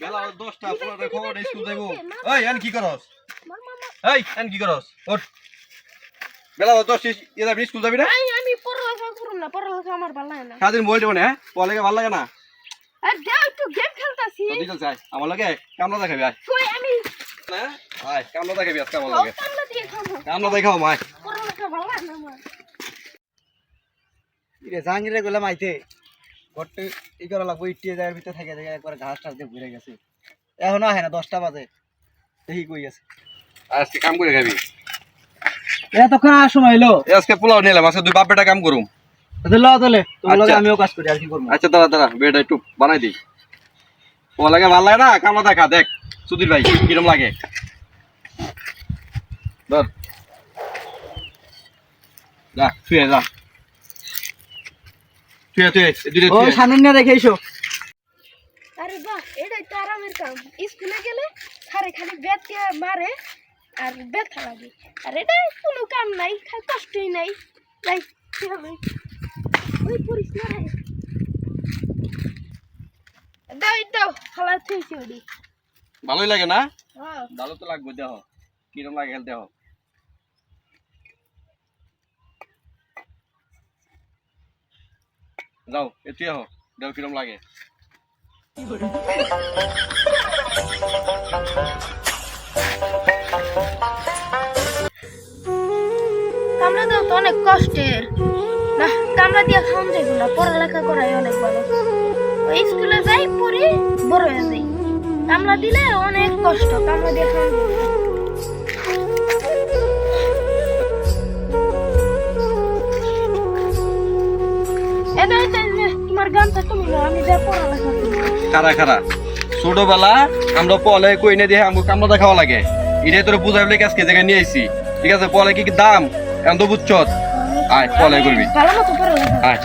বেলা 10টা পোলারে খবর স্কুল যাইবো। এই এন কি করস? এই এন কি করস? ওঠ। বেলা 10টা যাবি স্কুল যাবি না? আমি পড়ালেখা করব না, পড়ালেখা আমার ভালো লাগে না। সারাদিন মোবাইল টিপো না, হ্যাঁ? পড়ালেখা ভালো লাগে না? আর যাও একটু গেম খেলতাছি। ওদিকে যাই, আমার লাগে কামলা দেখাবি আয়। কই আমি না আয় কামলা দেখাবি আজকে আমার লাগে। কামলা দিয়ে খাবো। কামলা দেখাও মাই। পড়ালেখা ভালো লাগে না আমার। ইরে জাহাঙ্গীরে গেলাম আইতে ঘরটা ই করা লাগবো ইটিয়ে যাওয়ার ভিতরে থাকে দেখে একবার ঘাস টাস দিয়ে ঘুরে গেছে এখনো আহে না 10টা বাজে দেখি কই গেছে আজকে কাম করে খাবি। এতক্ষণ আর সময় এলো আজকে পোলাও নিলাম, আজকে দুই বাপ বেটা কাম করুম। তাহলে ল তাহলে তোমার লগে আচ্ছা। আমিও কাজ করি আর কি করবো আচ্ছা দাঁড়া বেটা একটু বানাই দিই। পোলাকে ভালো লাগে না, কামলা দেখা দেখ সুধীর ভাই কিরম লাগে। ধর যা শুয়ে যা শুয়ে তুই ও সামনে নিয়ে রেখে এসো আরে বাহ, এটাই তো আরামের কাম। স্কুলে গেলে খারে খালি ব্যাট দিয়ে মারে আর ব্যথা লাগে। আর এটা কোনো কাম নাই, খালি কষ্টই নাই। নাই কি হবে? ওই পড়িস না রে। দাও দাও খালা থইছি ওডি। ভালোই লাগে না? হ্যাঁ ভালো তো লাগবে, দেহ কিরম লাগে খেলতে দেহ। যাও এটি আহ দেহ কিরম লাগে। কামলা দেওয়া তো অনেক কষ্টের না, কামলা দিয়ে খাওয়ান যাইব না। পড়ালেখা করাই অনেক ভালো। ওই স্কুলে যাই পড়ি বড় হয়ে যাই। কামলা দিলে অনেক কষ্ট, কামলা দিয়ে খাওয়ান যাইব না। এটা এটা তোমার গানটা তুমি গাও, আমি যা পড়ালেখা করি। খারা খারা ছোটবেলা আমরা পলে কই না দিয়ে আমাকে কামলা দেখাওয়া লাগে। এটাই তোর বুঝাইলে আজকে জায়গায় নিয়ে আইছি। ঠিক আছে, পলে কি দাম এখন তো বুঝছ। আয় পলে করবি ভালো মতো পড়ালেখা। আয়।